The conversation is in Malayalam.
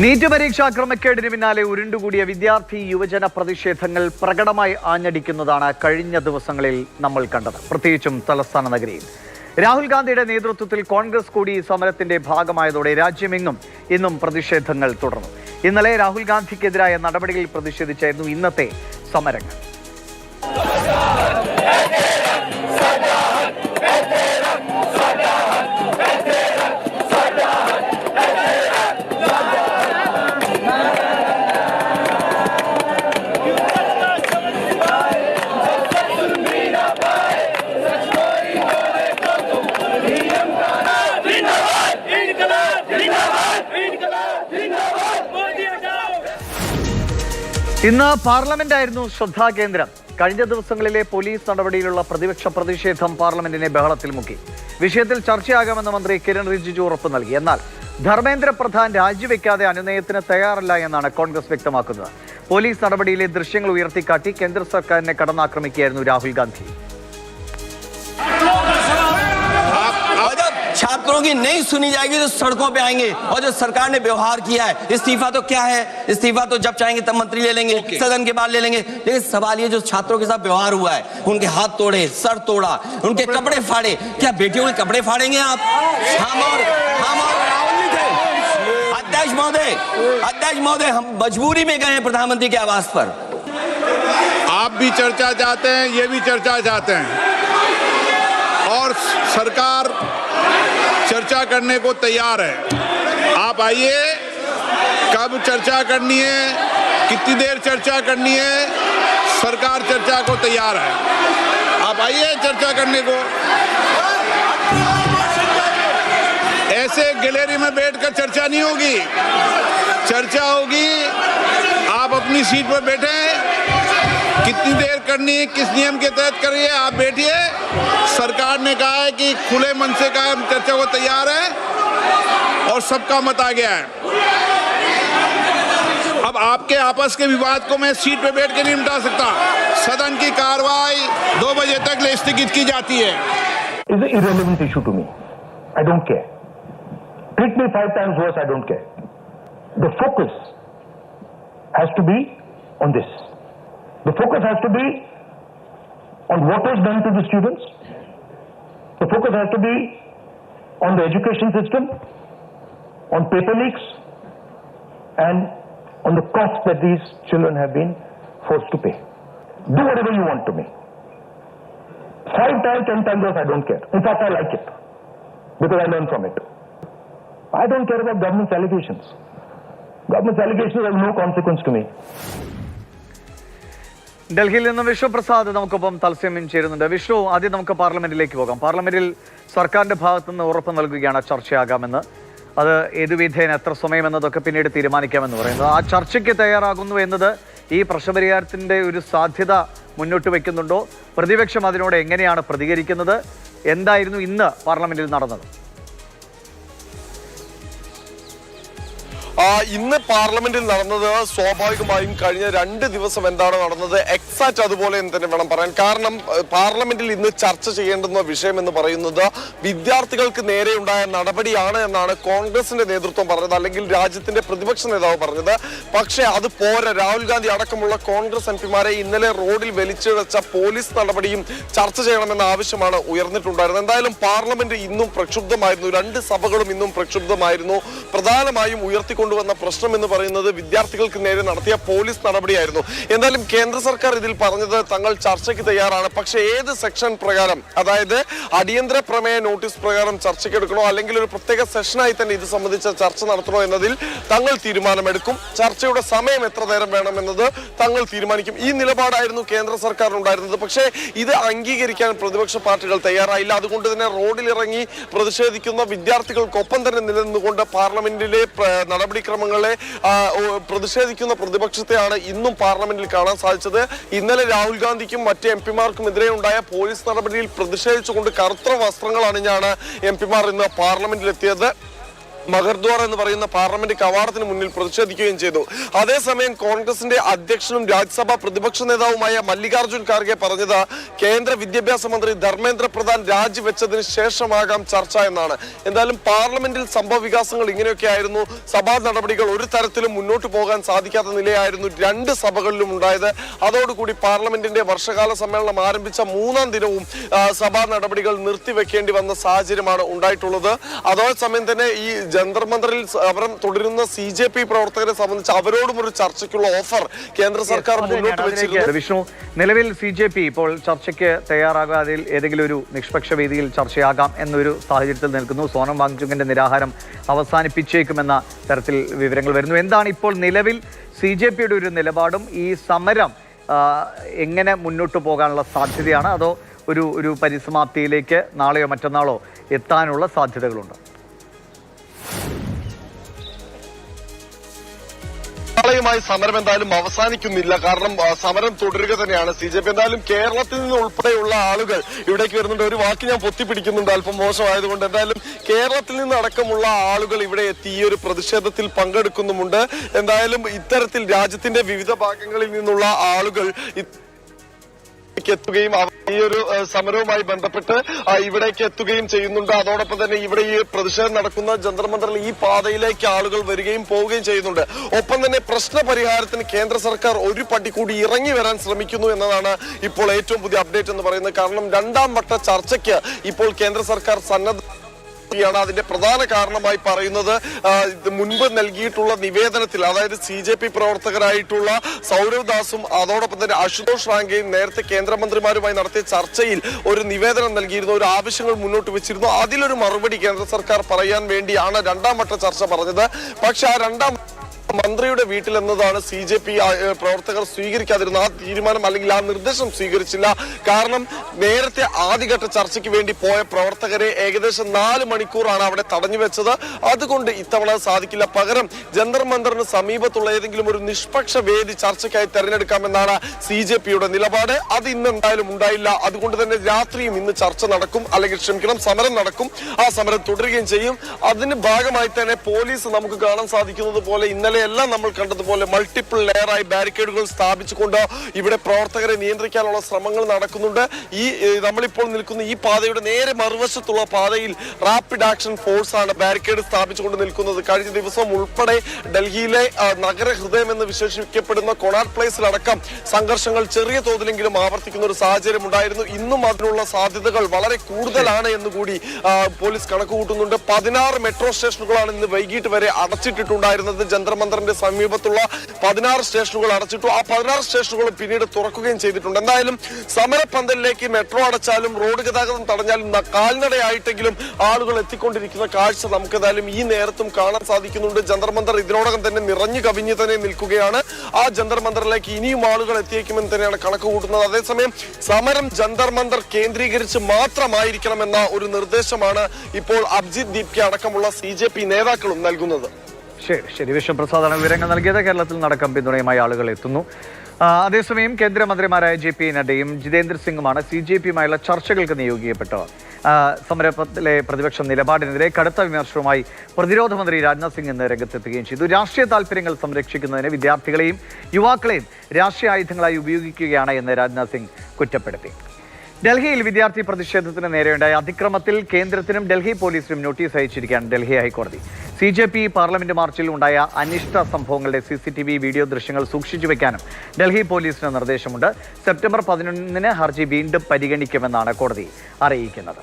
നീറ്റ് പരീക്ഷാ ക്രമക്കേടിന് പിന്നാലെ ഉരുണ്ടുകൂടിയ വിദ്യാർത്ഥി യുവജന പ്രതിഷേധങ്ങൾ പ്രകടമായി ആഞ്ഞടിക്കുന്നതാണ് കഴിഞ്ഞ ദിവസങ്ങളിൽ നമ്മൾ കണ്ടത്. പ്രത്യേകിച്ചും തലസ്ഥാന നഗരിയിൽ രാഹുൽ ഗാന്ധിയുടെ നേതൃത്വത്തിൽ കോൺഗ്രസ് കൂടി സമരത്തിന്റെ ഭാഗമായതോടെ രാജ്യമെങ്ങും ഇന്നും പ്രതിഷേധങ്ങൾ തുടർന്നു. ഇന്നലെ രാഹുൽ ഗാന്ധിക്കെതിരായ നടപടികളിൽ പ്രതിഷേധിച്ചായിരുന്നു ഇന്നത്തെ സമരങ്ങൾ. ഇന്ന് പാർലമെന്റായിരുന്നു ശ്രദ്ധാകേന്ദ്രം. കഴിഞ്ഞ ദിവസങ്ങളിലെ പോലീസ് നടപടിയിലുള്ള പ്രതിപക്ഷ പ്രതിഷേധം പാർലമെന്റിനെ ബഹളത്തിൽ മുക്കി. വിഷയത്തിൽ ചർച്ചയാകാമെന്ന് മന്ത്രി കിരൺ റിജിജു ഉറപ്പ് നൽകി. എന്നാൽ ധർമ്മേന്ദ്ര പ്രധാൻ രാജിവെക്കാതെ അനുനയത്തിന് തയ്യാറല്ല എന്നാണ് കോൺഗ്രസ് വ്യക്തമാക്കുന്നത്. പോലീസ് നടപടിയിലെ ദൃശ്യങ്ങൾ ഉയർത്തിക്കാട്ടി കേന്ദ്ര സർക്കാരിനെ കടന്നാക്രമിക്കുകയായിരുന്നു രാഹുൽ ഗാന്ധി. छात्रों की नहीं सुनी जाएगी तो सड़कों पे आएंगे। और जो सरकार ने व्यवहार किया है, इस्तीफा तो क्या है, इस्तीफा तो जब चाहेंगे तब मंत्री ले लेंगे, सदन के बाद ले लेंगे। लेकिन सवाल ये जो छात्रों के साथ व्यवहार हुआ है, उनके हाथ तोड़े, सर तोड़ा, उनके कपड़े फाड़े, क्या बेटियों के कपड़े फाड़ेंगे आप? हम और राहुल जी थे। अध्यक्ष महोदय हम मजबूरी में गए हैं प्रधानमंत्री के आवास पर। आप भी चर्चा चाहते हैं, ये भी चर्चा चाहते हैं और सरकार चर्चा करने को तैयार है। आप आइए, कब चर्चा करनी है, कितनी देर चर्चा करनी है, सरकार चर्चा को तैयार है। आप आइए चर्चा करने को। ऐसे गैलरी में बैठकर चर्चा नहीं होगी, चर्चा होगी। आप अपनी सीट पर बैठे, कितनी देर करनी है, किस नियम के तहत करिए, आप बैठिए। सरकार ने कहा है कि खुले मन से कहा चर्चा को तैयार है और सबका मत आ गया है। अब आपके आपस के विवाद को मैं सीट पे बैठ के नहीं मिटा सकता। सदन की कार्रवाई 2 बजे तक स्थगित की जाती है। It's an irrelevant issue to me. I don't care. Treat me 5 times worse, I don't care. The focus has to be on this. The focus has to be on what was done to the students. The focus has to be on the education system, on paper leaks, and on the cost that these children have been forced to pay. Do whatever you want to me. 5 times, 10 times worse, I don't care. In fact, I like it because I learn from it. I don't care about government's allegations. Government's allegations have no consequence to me. ഡൽഹിയിൽ നിന്ന് വിഷ്ണുപ്രസാദ് നമുക്കൊപ്പം തത്സമയം ചേരുന്നുണ്ട്. വിഷ്ണു, ആദ്യം നമുക്ക് പാർലമെന്റിലേക്ക് പോകാം. പാർലമെന്റിൽ സർക്കാരിന്റെ ഭാഗത്തു നിന്ന് ഉറപ്പ് നൽകുകയാണ് ചർച്ചയാകാമെന്ന്. അത് ഏതുവിധേന എത്ര സമയമെന്നതൊക്കെ പിന്നീട് തീരുമാനിക്കാമെന്ന് പറയുന്നത്. ആ ചർച്ചയ്ക്ക് തയ്യാറാകുന്നു എന്നത് ഈ പ്രശ്നപരിഹാരത്തിന്റെ ഒരു സാധ്യത മുന്നോട്ട് വയ്ക്കുന്നുണ്ടോ? പ്രതിപക്ഷം അതിനോട് എങ്ങനെയാണ് പ്രതികരിക്കുന്നത്? എന്തായിരുന്നു ഇന്ന് പാർലമെന്റിൽ നടന്നത്? ഇന്ന് പാർലമെന്റിൽ നടന്നത് സ്വാഭാവികമായും കഴിഞ്ഞ 2 ദിവസം എന്താണ് നടന്നത് എക്സാക്ട് അതുപോലെ എന്ന് തന്നെ വേണം പറയാൻ. കാരണം പാർലമെന്റിൽ ഇന്ന് ചർച്ച ചെയ്യേണ്ടുന്ന വിഷയം എന്ന് പറയുന്നത് വിദ്യാർത്ഥികൾക്ക് നേരെയുണ്ടായ നടപടിയാണ് എന്നാണ് കോൺഗ്രസിന്റെ നേതൃത്വം പറഞ്ഞത്, അല്ലെങ്കിൽ രാജ്യത്തിന്റെ പ്രതിപക്ഷ നേതാവ് പറഞ്ഞത്. പക്ഷേ അത് പോരാ. രാഹുൽ ഗാന്ധി അടക്കമുള്ള കോൺഗ്രസ് എംപിമാരെ ഇന്നലെ റോഡിൽ വലിച്ചിഴച്ച പോലീസ് നടപടിയും ചർച്ച ചെയ്യണമെന്ന ആവശ്യമാണ് ഉയർന്നിട്ടുണ്ടായിരുന്നത്. എന്തായാലും പാർലമെന്റ് ഇന്നും പ്രക്ഷുബ്ധമായിരുന്നു. 2 സഭകളും ഇന്നും പ്രക്ഷുബ്ധമായിരുന്നു. പ്രധാനമായും ഉയർത്തിക്കൊണ്ടുവന്ന പ്രശ്നം എന്ന് പറയുന്നത് വിദ്യാർത്ഥികൾക്ക് നേരെ നടത്തിയ പോലീസ് നടപടിയായിരുന്നു. എന്തായാലും കേന്ദ്ര സർക്കാർ ഇതിൽ പറഞ്ഞത് തങ്ങൾ ചർച്ചയ്ക്ക് തയ്യാറാണ്. പക്ഷേ ഏത് സെക്ഷൻ പ്രകാരം, അതായത് അടിയന്തര പ്രമേയ നോട്ടീസ് പ്രകാരം ചർച്ചയ്ക്ക് എടുക്കണോ അല്ലെങ്കിൽ ഒരു പ്രത്യേക സെഷനായി തന്നെ ഇത് സംബന്ധിച്ച ചർച്ച നടത്തണോ എന്നതിൽ തങ്ങൾ തീരുമാനമെടുക്കും. ചർച്ചയുടെ സമയം എത്ര നേരം വേണമെന്നത് തങ്ങൾ തീരുമാനിക്കും. ഈ നിലപാടായിരുന്നു കേന്ദ്ര സർക്കാരിനുണ്ടായിരുന്നത്. പക്ഷേ ഇത് അംഗീകരിക്കാൻ പ്രതിപക്ഷ പാർട്ടികൾ തയ്യാറായില്ല. അതുകൊണ്ട് തന്നെ റോഡിലിറങ്ങി പ്രതിഷേധിക്കുന്ന വിദ്യാർത്ഥികൾക്കൊപ്പം തന്നെ നിലനിന്നുകൊണ്ട് പാർലമെന്റിലെ നടപടിക്രമങ്ങളെ പ്രതിഷേധിക്കുന്ന പ്രതിപക്ഷത്തെയാണ് ഇന്നും പാർലമെന്റിൽ കാണാൻ സാധിച്ചത്. ഇന്നലെ രാഹുൽ ഗാന്ധിക്കും മറ്റ് എംപിമാർക്കും എതിരെ ഉണ്ടായ പോലീസ് നടപടിയിൽ പ്രതിഷേധിച്ചുകൊണ്ട് കറുത്ത വസ്ത്രങ്ങൾ അണിഞ്ഞാണ് എംപിമാർ ഇന്ന് പാർലമെന്റിലെത്തിയത്. മഹർദ്വാർ എന്ന് പറയുന്ന പാർലമെന്റ് കവാടത്തിന് മുന്നിൽ പ്രതിഷേധിക്കുകയും ചെയ്തു. അതേസമയം കോൺഗ്രസിന്റെ അധ്യക്ഷനും രാജ്യസഭാ പ്രതിപക്ഷ നേതാവുമായ മല്ലികാർജ്ജുൻ ഖാർഗെ പറഞ്ഞത് കേന്ദ്ര വിദ്യാഭ്യാസ മന്ത്രി ധർമ്മേന്ദ്ര പ്രധാൻ രാജിവെച്ചതിന് ശേഷമാകാം ചർച്ച എന്നാണ്. എന്തായാലും പാർലമെന്റിൽ സംഭവ വികാസങ്ങൾ ഇങ്ങനെയൊക്കെ ആയിരുന്നു. സഭാ നടപടികൾ ഒരു തരത്തിലും മുന്നോട്ട് പോകാൻ സാധിക്കാത്ത നിലയായിരുന്നു രണ്ട് സഭകളിലും ഉണ്ടായത്. അതോടുകൂടി പാർലമെന്റിന്റെ വർഷകാല സമ്മേളനം ആരംഭിച്ച 3-ാം ദിനവും സഭാ നടപടികൾ നിർത്തിവെക്കേണ്ടി വന്ന സാഹചര്യമാണ് ഉണ്ടായിട്ടുള്ളത്. അതേസമയം തന്നെ ഈ ജന്തർ മന്ദറിൽ സമരം തുടരുന്ന CJP പ്രവർത്തകരെ സംബന്ധിച്ച് അവരോടും ഒരു ചർച്ചയ്ക്കുള്ള ഓഫർ കേന്ദ്ര സർക്കാർ മുന്നോട്ട് വെച്ചിരുന്നു. വിഷ്ണു, നിലവിൽ CJP ഇപ്പോൾ ചർച്ചയ്ക്ക് തയ്യാറാകാതെ ഏതെങ്കിലും ഒരു നിഷ്പക്ഷ വേദിയിൽ ചർച്ചയാകാം എന്നൊരു സാഹചര്യത്തിൽ നിൽക്കുന്നു. സോനം വാങ്ചുകിന്റെ നിരാഹാരം അവസാനിപ്പിച്ചേക്കുമെന്ന തരത്തിൽ വിവരങ്ങൾ വരുന്നു. എന്താണ് ഇപ്പോൾ നിലവിൽ CJPയുടെ ഒരു നിലപാടും ഈ സമരം എങ്ങനെ മുന്നോട്ട് പോകാനുള്ള സാധ്യതയാണ്? അതോ ഒരു പരിസമാപ്തിയിലേക്ക് നാളെയോ മറ്റന്നാളോ എത്താനുള്ള സാധ്യതകളുണ്ട്? നാളെയുമായി സമരം എന്തായാലും അവസാനിക്കുന്നില്ല. കാരണം സമരം തുടരുക തന്നെയാണ്. CJP എന്തായാലും കേരളത്തിൽ നിന്ന് ഉൾപ്പെടെയുള്ള ആളുകൾ ഇവിടേക്ക് വരുന്നുണ്ട്. ഒരു വാക്ക് ഞാൻ പൊത്തിപ്പിടിക്കുന്നുണ്ട്, അല്പം മോശമായതുകൊണ്ട്. എന്തായാലും കേരളത്തിൽ നിന്ന് അടക്കമുള്ള ആളുകൾ ഇവിടെ എത്തി ഈ ഒരു പ്രതിഷേധത്തിൽ പങ്കെടുക്കുന്നുമുണ്ട്. എന്തായാലും ഇത്തരത്തിൽ രാജ്യത്തിന്റെ വിവിധ ഭാഗങ്ങളിൽ നിന്നുള്ള ആളുകൾ എത്തുകയും ഈ ഒരു സമരവുമായി ബന്ധപ്പെട്ട് ഇവിടേക്ക് എത്തുകയും ചെയ്യുന്നുണ്ട്. അതോടൊപ്പം തന്നെ ഇവിടെ ഈ പ്രതിഷേധം നടക്കുന്ന ജന്തർ മന്ദറിൽ ഈ പാതയിലേക്ക് ആളുകൾ വരികയും പോവുകയും ചെയ്യുന്നുണ്ട്. ഒപ്പം തന്നെ പ്രശ്ന പരിഹാരത്തിന് കേന്ദ്ര സർക്കാർ ഒരു പടി കൂടി ഇറങ്ങി വരാൻ ശ്രമിക്കുന്നു എന്നതാണ് ഇപ്പോൾ ഏറ്റവും പുതിയ അപ്ഡേറ്റ് എന്ന് പറയുന്നത്. കാരണം 2-ാം വട്ട ചർച്ചയ്ക്ക് ഇപ്പോൾ കേന്ദ്ര സർക്കാർ സന്നദ്ധ ാണ്. അതിന്റെ പ്രധാന കാരണമായി പറയുന്നത് മുൻപ് നൽകിയിട്ടുള്ള നിവേദനത്തിൽ, അതായത് CJP പ്രവർത്തകരായിട്ടുള്ള സൗരവ് ദാസും അതോടൊപ്പം തന്നെ അശുതോഷ് റാങ്കയും നേരത്തെ കേന്ദ്രമന്ത്രിമാരുമായി നടത്തിയ ചർച്ചയിൽ ഒരു നിവേദനം നൽകിയിരുന്നു, ഒരു ആവശ്യങ്ങൾ മുന്നോട്ട് വെച്ചിരുന്നു. അതിലൊരു മറുപടി കേന്ദ്ര സർക്കാർ പറയാൻ വേണ്ടിയാണ് 2-ാം വട്ട ചർച്ച പറഞ്ഞത്. പക്ഷെ ആ 2-ാം മന്ത്രിയുടെ വീട്ടിൽ എന്നതാണ് CJP പ്രവർത്തകർ സ്വീകരിക്കാതിരുന്ന ആ തീരുമാനം അല്ലെങ്കിൽ ആ നിർദ്ദേശം സ്വീകരിച്ചില്ല. കാരണം നേരത്തെ ആദ്യഘട്ട ചർച്ചയ്ക്ക് വേണ്ടി പോയ പ്രവർത്തകരെ ഏകദേശം 4 മണിക്കൂറാണ് അവിടെ തടഞ്ഞു വെച്ചത്. അതുകൊണ്ട് ഇത്തവണ സാധിക്കില്ല. പകരം ജന്തർ മന്ദറിന് സമീപത്തുള്ള ഏതെങ്കിലും ഒരു നിഷ്പക്ഷ വേദി ചർച്ചയ്ക്കായി തെരഞ്ഞെടുക്കാമെന്നാണ് CJPയുടെ നിലപാട്. അത് ഇന്ന് എന്തായാലും ഉണ്ടായില്ല. അതുകൊണ്ട് തന്നെ രാത്രിയും ഇന്ന് ചർച്ച നടക്കും, അല്ലെങ്കിൽ സമരം നടക്കും. ആ സമരം തുടരുകയും ചെയ്യും. അതിന് ഭാഗമായി തന്നെ പോലീസ് നമുക്ക് കാണാൻ സാധിക്കുന്നത് പോലെ ഇന്നലെ എല്ലാം നമ്മൾ കണ്ടതുപോലെ മൾട്ടിപ്പിൾ ലെയറായി ബാരിക്കേഡുകൾ സ്ഥാപിച്ചുകൊണ്ട് ഇവിടെ പ്രവർത്തകരെ നിയന്ത്രിക്കാനുള്ള ശ്രമങ്ങൾ നടക്കുന്നുണ്ട്. ഈ നമ്മളിപ്പോൾ നിൽക്കുന്ന ഈ പാതയുടെ നേരെ മറുവശത്തുള്ള പാതയിൽ റാപ്പിഡ് ആക്ഷൻ ഫോഴ്സ് ആണ് ബാരിക്കേഡ് സ്ഥാപിച്ചുകൊണ്ട് നിൽക്കുന്നത്. കഴിഞ്ഞ ദിവസം ഉൾപ്പെടെ ഡൽഹിയിലെ നഗരഹൃദയം എന്ന് വിശേഷിപ്പിക്കപ്പെടുന്ന കൊണാട്ട് പ്ലേസിലടക്കം സംഘർഷങ്ങൾ ചെറിയ തോതിലെങ്കിലും ആവർത്തിക്കുന്ന ഒരു സാഹചര്യം ഉണ്ടായിരുന്നു. ഇന്നും അതിനുള്ള സാധ്യതകൾ വളരെ കൂടുതലാണ് എന്നുകൂടി പോലീസ് കണക്കുകൂട്ടുന്നുണ്ട്. 16 മെട്രോ സ്റ്റേഷനുകളാണ് ഇന്ന് വൈകിട്ട് വരെ അടച്ചിട്ടിട്ടുണ്ടായിരുന്നത്. ജന്തർ മന്ദറിന്റെ സമീപത്തുള്ള 16 സ്റ്റേഷനുകൾ അടച്ചിട്ടു. ആ 16 സ്റ്റേഷനുകൾ പിന്നീട് തുറക്കുകയും ചെയ്തിട്ടുണ്ട്. എന്തായാലും സമരപന്തലിലേക്ക് മെട്രോ അടച്ചാലും റോഡ് ഗതാഗതം തടഞ്ഞാലും കാൽനടയായിട്ടെങ്കിലും ആളുകൾ എത്തിക്കൊണ്ടിരിക്കുന്ന കാഴ്ച നമുക്ക് എന്തായാലും ഈ നേരത്തും കാണാൻ സാധിക്കുന്നുണ്ട്. ജന്തർ മന്ദർ ഇതിനോടകം തന്നെ നിറഞ്ഞു കവിഞ്ഞ് തന്നെ നിൽക്കുകയാണ്. ആ ജന്തർ മന്ദറിലേക്ക് ഇനിയും ആളുകൾ എത്തിയേക്കുമെന്ന് തന്നെയാണ് കണക്ക് കൂട്ടുന്നത്. അതേസമയം സമരം ജന്തർ മന്ദർ കേന്ദ്രീകരിച്ച് മാത്രമായിരിക്കണമെന്ന ഒരു നിർദ്ദേശമാണ് ഇപ്പോൾ അഭിജിത് ദീപ്കെ അടക്കമുള്ള CJP നേതാക്കളും നൽകുന്നത്. ശരി, വിശ്വപ്രസാദാണ് വിവരങ്ങൾ നൽകിയത്. കേരളത്തിൽ നടക്കം പിന്തുണയുമായി ആളുകൾ എത്തുന്നു. അതേസമയം കേന്ദ്രമന്ത്രിമാരായ JP നഡ്ഡയും ജിതേന്ദ്ര സിംഗുമാണ് CJPയുമായുള്ള ചർച്ചകൾക്ക് നിയോഗിക്കപ്പെട്ടവർ. സമരത്തിലെ പ്രതിപക്ഷ നിലപാടിനെതിരെ കടുത്ത വിമർശനവുമായി പ്രതിരോധ മന്ത്രി രാജ്നാഥ് സിംഗ് ഇന്ന് രംഗത്തെത്തുകയും ചെയ്തു. രാഷ്ട്രീയ താല്പര്യങ്ങൾ സംരക്ഷിക്കുന്നതിന് വിദ്യാർത്ഥികളെയും യുവാക്കളെയും രാഷ്ട്രീയ ആയുധങ്ങളായി ഉപയോഗിക്കുകയാണ് എന്ന് രാജ്നാഥ് സിംഗ് കുറ്റപ്പെടുത്തി. ഡൽഹിയിൽ വിദ്യാർത്ഥി പ്രതിഷേധത്തിന് നേരെയുണ്ടായ അതിക്രമത്തിൽ കേന്ദ്രത്തിനും ഡൽഹി പോലീസിനും നോട്ടീസ് അയച്ചിരിക്കുകയാണ് ഡൽഹി ഹൈക്കോടതി. CJP പാർലമെന്റ് മാർച്ചിൽ ഉണ്ടായ അനിഷ്ട സംഭവങ്ങളുടെ CCTV വീഡിയോ ദൃശ്യങ്ങൾ സൂക്ഷിച്ചു വെക്കാനും ഡൽഹി പോലീസിന് നിർദ്ദേശമുണ്ട്. സെപ്റ്റംബർ 11-ന് ഹർജി വീണ്ടും പരിഗണിക്കുമെന്നാണ് കോടതി അറിയിക്കുന്നത്.